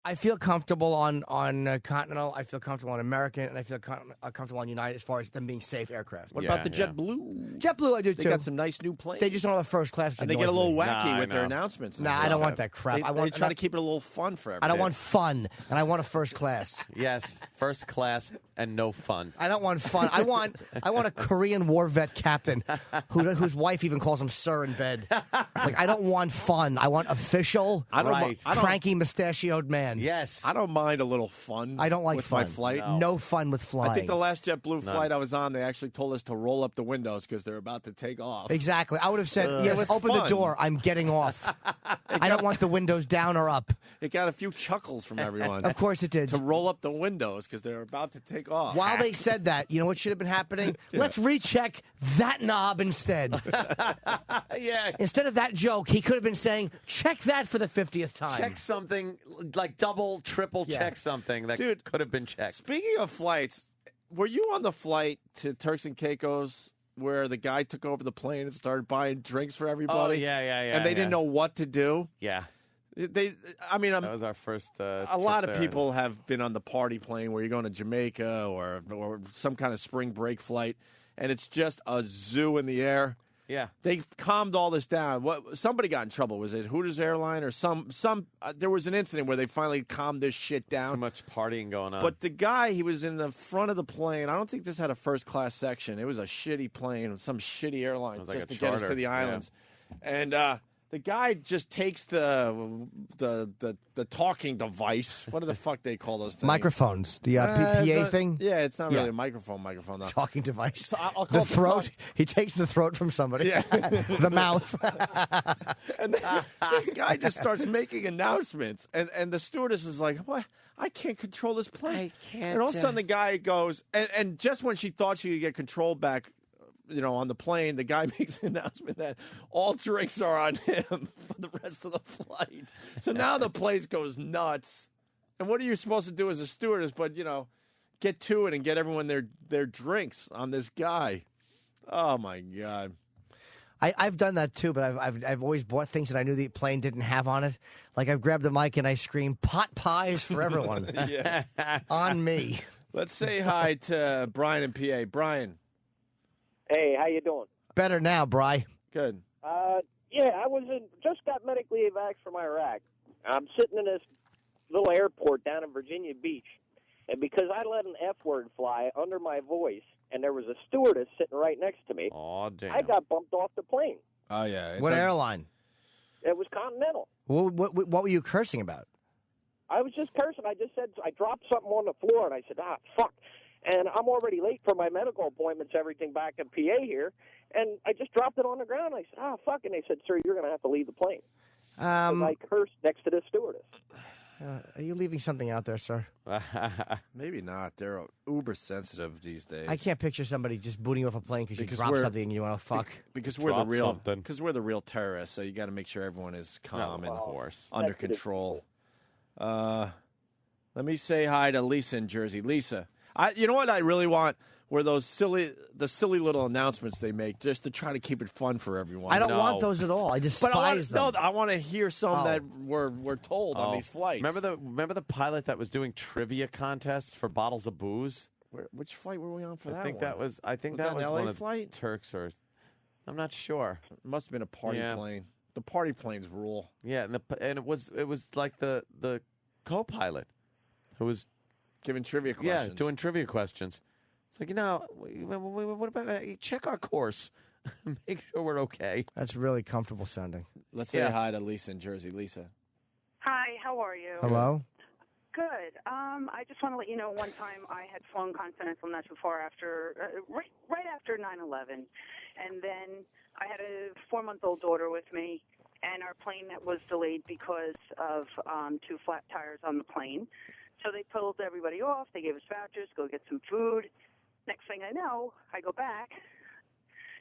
I feel comfortable on Continental. I feel comfortable on American, and I feel comfortable on United as far as them being safe aircraft. What about the JetBlue? JetBlue, I do too. They got some nice new planes. They just don't have a first class. And they get a little wacky with their announcements. Nah, I don't want that crap. They try to keep it a little fun for everybody. I don't want fun, and I want a first class. Yes, first class and no fun. I don't want fun. I want a Korean war vet captain whose wife even calls him sir in bed. Like, I don't want fun. I want official, cranky mustachioed man. Yes. I don't mind a little fun. I don't like with fun. my flight. No fun with flying. I think the last JetBlue flight I was on, they actually told us to roll up the windows because they're about to take off. Exactly. I would have said, yes, open the door. I'm getting off. I don't want the windows down or up. It got a few chuckles from everyone. Of course it did. To roll up the windows because they're about to take off. While they said that, you know what should have been happening? Let's recheck that knob instead. Yeah. Instead of that joke, he could have been saying, check that for the 50th time. Check something, like double, triple check something that could have been checked. Speaking of flights, were you on the flight to Turks and Caicos where the guy took over the plane and started buying drinks for everybody? Oh, yeah. And they didn't know what to do? Yeah. That was our first a lot of people have been on the party plane where you're going to Jamaica or some kind of spring break flight, and it's just a zoo in the air. Yeah, they've calmed all this down. Somebody got in trouble. Was it Hooters Airline or some? There was an incident where they finally calmed this shit down. Too much partying going on. But the guy, he was in the front of the plane. I don't think this had a first class section. It was a shitty plane, some shitty airline just to get us to the islands, and. The guy just takes the talking device. What the fuck they call those things? Microphones. The PA thing? Yeah, it's not really a microphone. Though. Talking device. I'll call the it throat. He takes the throat from somebody. Yeah. The mouth. And this guy just starts making announcements. And the stewardess is like, what? I can't control this plane. I can't. And all of a sudden the guy goes, and just when she thought she could get control back, on the plane, the guy makes an announcement that all drinks are on him for the rest of the flight. So now the place goes nuts. And what are you supposed to do as a stewardess but, get to it and get everyone their drinks on this guy? Oh, my God. I've done that, too, but I've always bought things that I knew the plane didn't have on it. Like, I've grabbed the mic and I scream, pot pies for everyone. On me. Let's say hi to Brian in PA. Brian. Hey, how you doing? Better now, Bri. Good. I just got medically evac from Iraq. I'm sitting in this little airport down in Virginia Beach, and because I let an F word fly under my voice, and there was a stewardess sitting right next to me, I got bumped off the plane. Oh yeah. What airline? It was Continental. Well, what were you cursing about? I was just cursing. I just said I dropped something on the floor, and I said, fuck. And I'm already late for my medical appointments, everything back in PA here. And I just dropped it on the ground. I said, fuck. And they said, sir, you're going to have to leave the plane. I cursed next to this stewardess. Are you leaving something out there, sir? Maybe not. They're uber sensitive these days. I can't picture somebody just booting you off a plane because you dropped something and you want to fuck. Because we're the real terrorists, so you got to make sure everyone is calm and under control. Let me say hi to Lisa in Jersey. Lisa. You know what I really want were the silly little announcements they make just to try to keep it fun for everyone. I don't want those at all. I despise them. No, I want to hear some that we're told on these flights. Remember the pilot that was doing trivia contests for bottles of booze? Which flight were we on for that? I think that was an one LA of flight? Turks or I'm not sure. It must have been a party plane. The party planes rule. Yeah, and it was like the co-pilot who was giving trivia questions. Yeah, doing trivia questions. It's like, what about check our course, make sure we're okay. That's really comfortable sounding. Let's say hi to Lisa in Jersey. Lisa. Hi, how are you? Hello. Good. I just want to let you know, one time I had flown Continental not too far after, right after 9/11, and then I had a 4-month-old daughter with me, and our plane was delayed because of 2 flat tires on the plane. So they pulled everybody off. They gave us vouchers, go get some food. Next thing I know, I go back,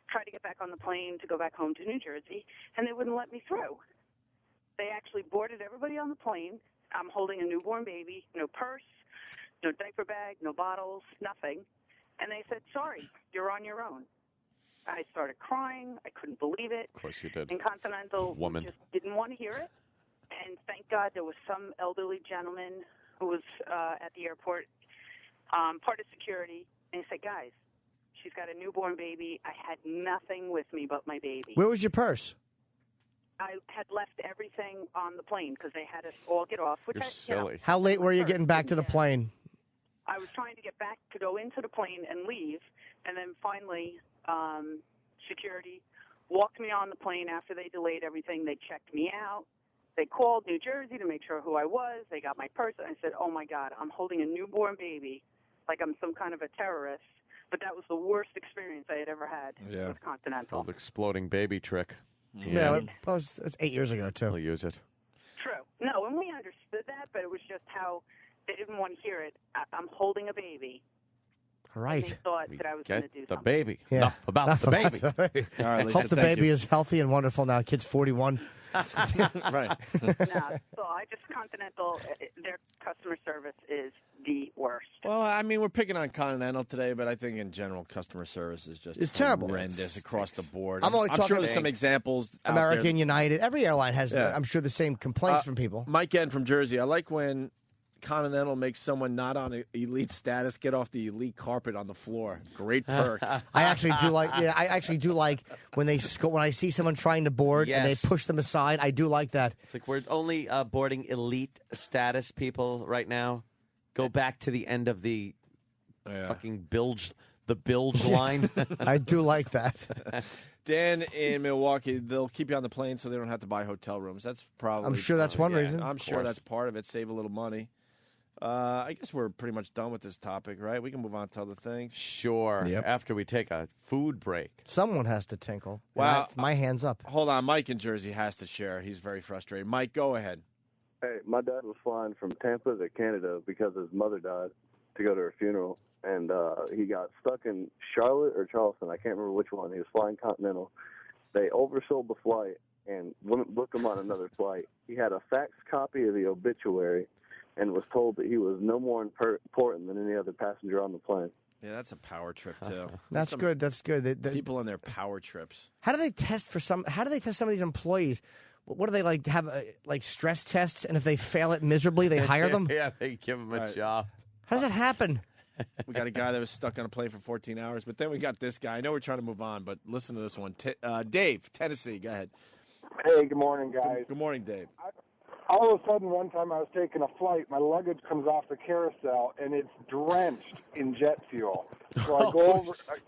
try to get back on the plane to go back home to New Jersey, and they wouldn't let me through. They actually boarded everybody on the plane. I'm holding a newborn baby, no purse, no diaper bag, no bottles, nothing. And they said, sorry, you're on your own. I started crying. I couldn't believe it. Of course you did. And Continental Woman. just didn't want to hear it. And thank God there was some elderly gentleman who was at the airport, part of security, and he said, guys, she's got a newborn baby. I had nothing with me but my baby. Where was your purse? I had left everything on the plane because they had us all get off. Which You're silly. How late were you getting back to the plane? I was trying to get back to go into the plane and leave, and then finally security walked me on the plane after they delayed everything. They checked me out. They called New Jersey to make sure who I was. They got my purse. And I said, oh, my God, I'm holding a newborn baby like I'm some kind of a terrorist. But that was the worst experience I had ever had with Continental. Old exploding baby trick. Yeah, that's 8 years ago, too. We'll use it. True. No, and we understood that, but it was just how they didn't want to hear it. I'm holding a baby. All right. They thought that I was going to do the something. baby. Yeah. Enough about the baby. All right, Lisa, Hope the thank baby you. is healthy and wonderful now. Kid's 41. Right. No, so I just Continental, their customer service is the worst. Well, I mean, we're picking on Continental today, but I think in general, customer service is just It's terrible. horrendous across the board. I'm only sure talking- there's some examples out American, there. United, every airline has, Yeah. I'm sure, the same complaints from people. Mike N from Jersey. I like when Continental makes someone not on elite status get off the elite carpet on the floor. Great perk. I actually do like. Yeah, I actually do like when when I see someone trying to board and they Yes. push them aside. I do like that. It's like we're only boarding elite status people right now. Go back to the end of the fucking bilge line. I do like that. Dan in Milwaukee, they'll keep you on the plane so they don't have to buy hotel rooms. That's probably. I'm sure that's one reason. I'm sure that's part of it. Save a little money. I guess we're pretty much done with this topic, right? We can move on to other things. Sure. Yep. After we take a food break. Someone has to tinkle. Wow. My hand's up. Hold on. Mike in Jersey has to share. He's very frustrated. Mike, go ahead. Hey, my dad was flying from Tampa to Canada because his mother died to go to her funeral, and he got stuck in Charlotte or Charleston. I can't remember which one. He was flying Continental. They oversold the flight and wouldn't book him on another flight. He had a fax copy of the obituary and was told that he was no more important than any other passenger on the plane. Yeah, that's a power trip too. That's good. That's good. People on their power trips. How do they test some of these employees? What do they like? Have like stress tests, and if they fail it miserably, they hire them. Yeah, they give them a job. How does that happen? We got a guy that was stuck on a plane for 14 hours, but then we got this guy. I know we're trying to move on, but listen to this one. Dave, Tennessee, go ahead. Hey, good morning, guys. Good morning, Dave. All of a sudden, one time I was taking a flight, my luggage comes off the carousel, and it's drenched in jet fuel. So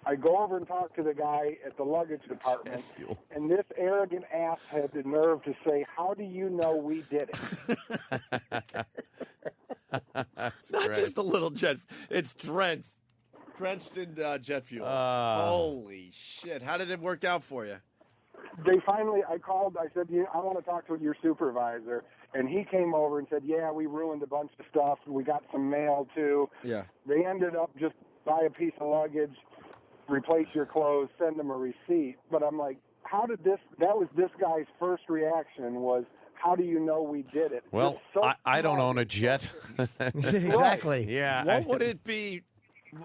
I go over and talk to the guy at the luggage department, and this arrogant ass had the nerve to say, "How do you know we did it?" Not just a little jet. It's drenched in jet fuel. Holy shit! How did it work out for you? I called, I said, I want to talk to your supervisor. And he came over and said, yeah, we ruined a bunch of stuff. We got some mail, too. Yeah. They ended up just buy a piece of luggage, replace your clothes, send them a receipt. But I'm like, that was this guy's first reaction was, how do you know we did it? Well, I don't own a jet. Exactly. Right. Yeah. What would it be?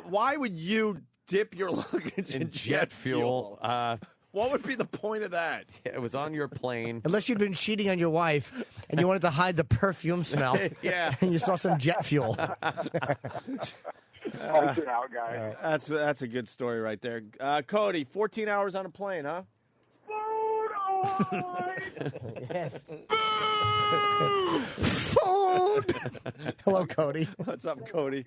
Why would you dip your luggage in jet fuel? What would be the point of that? It was on your plane. Unless you'd been cheating on your wife and you wanted to hide the perfume smell. Yeah. And you saw some jet fuel. Punch it out, guys. That's a good story right there. Cody, 14 hours on a plane, huh? Yes. Food. Hello, Cody. What's up, Cody?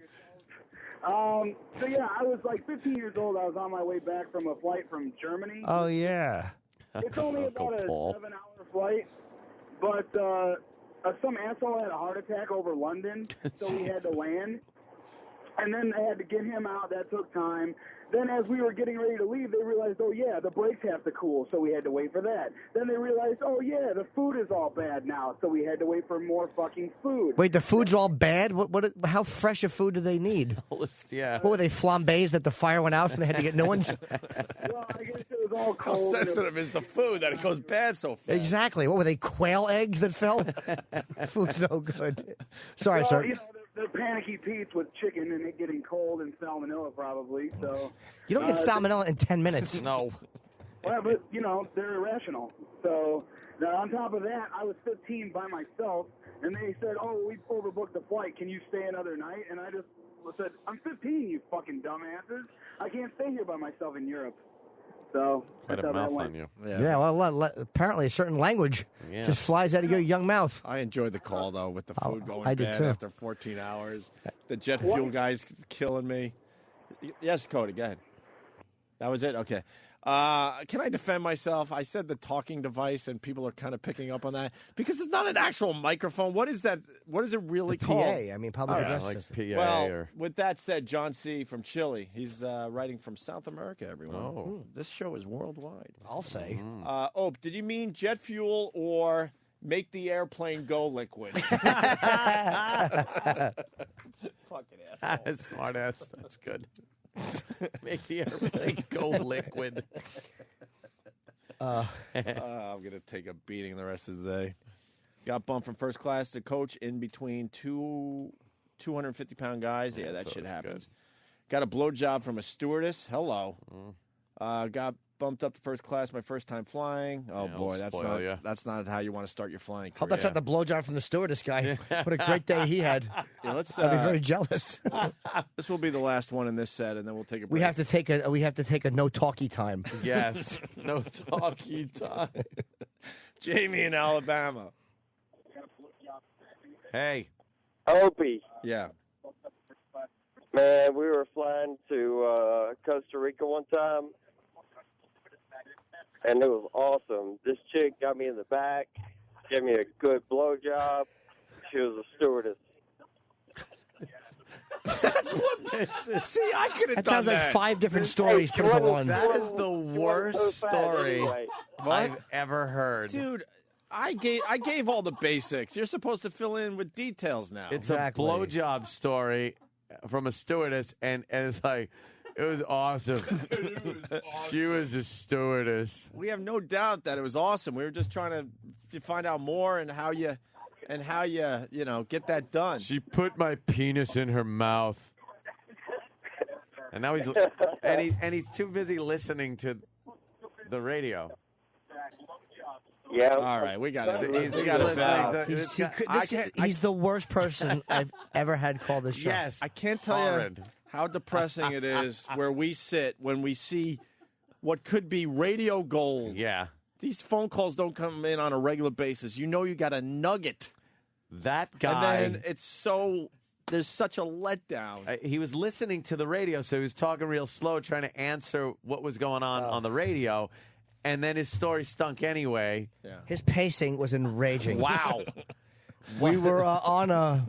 So yeah, I was like 15 years old. I was on my way back from a flight from Germany. Oh, yeah. It's only about a 7-hour flight, but some asshole had a heart attack over London, so we had to land. And then they had to get him out. That took time. Then as we were getting ready to leave, they realized, oh, yeah, the brakes have to cool, so we had to wait for that. Then they realized, oh, yeah, the food is all bad now, so we had to wait for more fucking food. Wait, the food's all bad? How fresh of food do they need? Yeah. What were they, flambés that the fire went out and they had to get new ones? Well, I guess it was all How cold. sensitive is the food that it goes bad so fast? Exactly. What were they, quail eggs that fell? Food's no good. Sorry, Well, sir. you know, they're panicky Pete's with chicken and it getting cold and salmonella probably. So You don't get salmonella in 10 minutes. No. Well, but you know they're irrational. So Now, on top of that, I was 15 by myself, and they said, "Oh, we overbooked the flight. Can you stay another night?" And I just said, "I'm 15, you fucking dumbasses. I can't stay here by myself in Europe." So Quite that's a how mouth that went. on you. Yeah, well, apparently a certain language just flies out of your young mouth. I enjoyed the call, though, with the food going I did bad too. after 14 hours. The jet fuel guy's killing me. Yes, Cody, go ahead. That was it? Okay. Can I defend myself? I said the talking device, and people are kind of picking up on that because it's not an actual microphone. What is that? What is it really called? PA, I mean, public address like system. PA Well, or... with that said, John C. from Chile, he's writing from South America, everyone. This show is worldwide. I'll say. Did you mean jet fuel or make the airplane go liquid? Fucking asshole. Smart ass. That's good. Make the airplane go liquid. I'm going to take a beating the rest of the day. Got bumped from first class to coach in between two 250-pound guys. Yeah, that shit happens. Got a blowjob from a stewardess. Hello. Got bumped up to first class my first time flying. Oh, boy, that's not how you want to start your flying career. Hope that's not the blowjob from the stewardess guy. What a great day he had. Yeah, let's. I'd be very jealous. This will be the last one in this set, and then we'll take a break. We have to take a no talkie time. Yes. No talkie time. Jamie in Alabama. Hey. Opie. Yeah. Man, we were flying to Costa Rica one time, and it was awesome. This chick got me in the back, gave me a good blowjob. She was a stewardess. That's what this is. See, I could have done that. That sounds like 5 different stories put into one. That is the worst story I've ever heard. Dude, I gave all the basics. You're supposed to fill in with details now. It's a blowjob story from a stewardess, and it's like, it was awesome. She was a stewardess. We have no doubt that it was awesome. We were just trying to find out more and how you get that done. She put my penis in her mouth. And now he's too busy listening to the radio. Yeah. All right, we got it. He's the worst person I've ever had call this show. Yes. I can't tell you how depressing it is where we sit when we see what could be radio gold. Yeah. These phone calls don't come in on a regular basis. You know you got a nugget. That guy. And then there's such a letdown. He was listening to the radio, so he was talking real slow, trying to answer what was going on the radio. And then his story stunk anyway. Yeah. His pacing was enraging. Wow. We were on a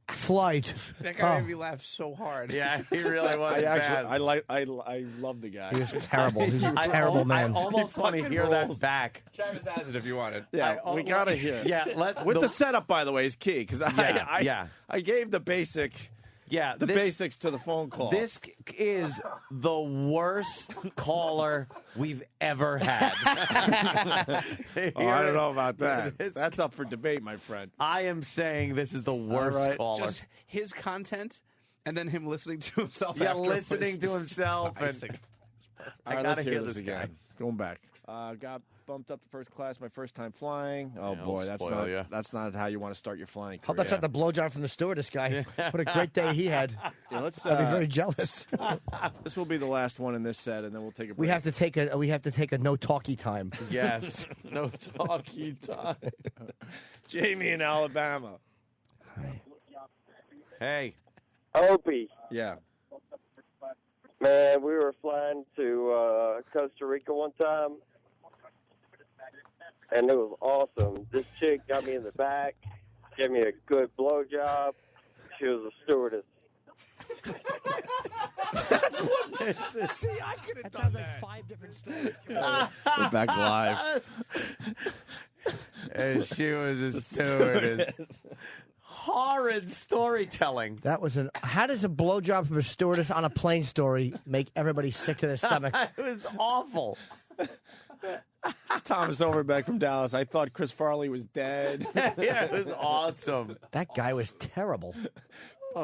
flight. That guy made me laugh so hard. Yeah, he really was bad. I love the guy. He was terrible. He was a terrible man. I almost want to hear that back. Travis has it if you want it. Yeah, we gotta hear. Yeah, the setup, by the way, is key because I gave the basic. Yeah, the basics to the phone call. This is the worst caller we've ever had. I don't know about that. That's up for debate, my friend. I am saying this is the worst caller. Just his content, and then him listening to himself. Yeah, listening to himself. All right, let's hear this again. Going back. Got bumped up to first class my first time flying. Oh, boy, that's not how you want to start your flying career. Hope that's not the blowjob from the stewardess guy. What a great day he had. Yeah, let's. I'd be very jealous. This will be the last one in this set, and then we'll take a break. We have to take a no talkie time. Yes, no talkie time. Jamie in Alabama. Hi. Hey. Opie. Yeah. Man, we were flying to Costa Rica one time, and it was awesome. This chick got me in the back, gave me a good blowjob. She was a stewardess. That's what this is. See, I could have done Sounds that. like 5 different stories. We're back live. And she was a stewardess. Horrid storytelling. That was how does a blowjob from a stewardess on a plane story make everybody sick to their stomach? It was awful. Thomas Overbeck from Dallas. I thought Chris Farley was dead. Yeah, it was awesome. That guy was terrible.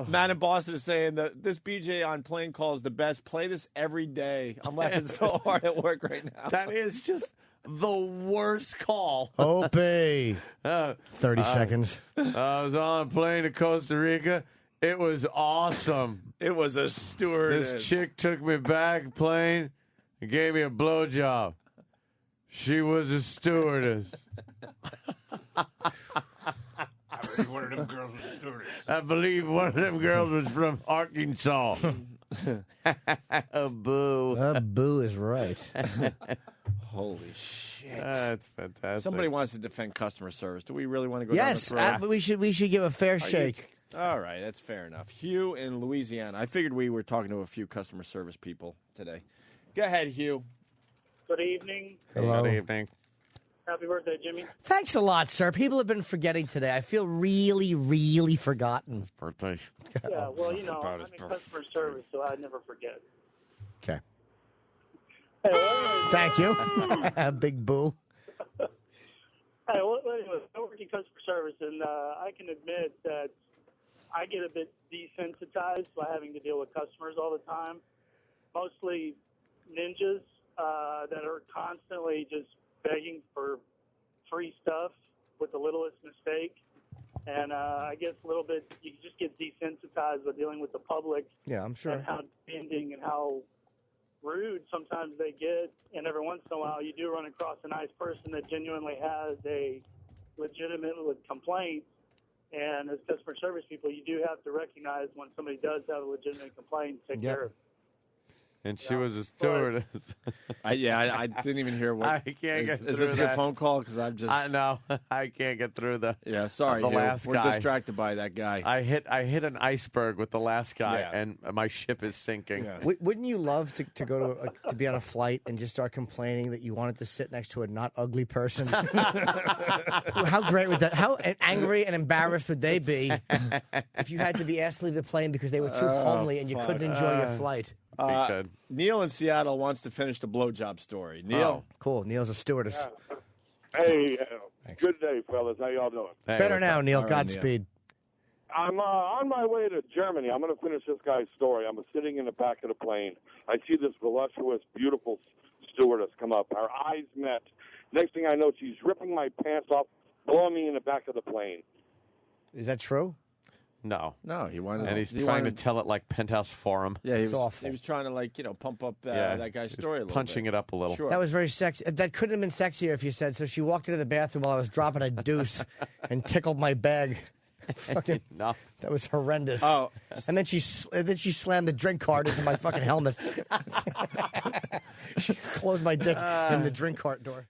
Matt in Boston is saying that this BJ on plane call is the best. Play this every day. I'm laughing so hard at work right now. That is just the worst call. Opie. 30 seconds. I was on a plane to Costa Rica. It was awesome. It was a stewardess. This chick took me back plane and gave me a blowjob. She was a stewardess. I believe one of them girls was a stewardess. I believe one of them girls was from Arkansas. A boo. Boo is right. Holy shit. That's fantastic. Somebody wants to defend customer service. Do we really want to go Yes, down this road? we should give a fair shake. All right, that's fair enough. Hugh in Louisiana. I figured we were talking to a few customer service people today. Go ahead, Hugh. Good evening. Hello. Good evening. Happy birthday, Jimmy. Thanks a lot, sir. People have been forgetting today. I feel really, really forgotten. Birthday. Yeah, well, I'm in customer service, so I never forget. Okay. Hey, Thank you. Big boo. Hey, well, anyway, I work in customer service, and I can admit that I get a bit desensitized by having to deal with customers all the time, mostly ninjas that are constantly just begging for free stuff with the littlest mistake. And I guess a little bit, you just get desensitized by dealing with the public. Yeah, I'm sure. And how demanding and how rude sometimes they get. And every once in a while, you do run across a nice person that genuinely has a legitimate complaint. And as customer service people, you do have to recognize when somebody does have a legitimate complaint, take care of it. And she was a stewardess. I didn't even hear what. I can't get through Is this a good that. phone call? Because I've just. I know. I can't get through the. Yeah, sorry, the Hugh. last We're guy. distracted by that guy. I hit an iceberg with the last guy, Yeah. and my ship is sinking. Yeah. Wouldn't you love to go to be on a flight and just start complaining that you wanted to sit next to a not ugly person? How great would that? How angry and embarrassed would they be if you had to be asked to leave the plane because they were too homely and you couldn't enjoy your flight? Neil in Seattle wants to finish the blowjob story. Neil. Cool. Neil's a stewardess. Hey, good day, fellas. How y'all doing? Hey, Better what's now, up? Neil. All right, Godspeed. I'm on my way to Germany. I'm going to finish this guy's story. I'm sitting in the back of the plane. I see this voluptuous, beautiful stewardess come up. Our eyes met. Next thing I know, she's ripping my pants off, blowing me in the back of the plane. Is that true? No. No, he wanted. And he's he trying wanted, to tell it like Penthouse Forum. Yeah, he It's was awful. He was trying to pump up Yeah, that guy's he's story a little punching bit. it up a little. Sure. That was very sexy. That couldn't have been sexier if you said, so she walked into the bathroom while I was dropping a deuce and tickled my bag. Fucking, Enough. that was horrendous. Oh. And then she slammed the drink cart into my fucking helmet. She closed my dick in the drink cart door.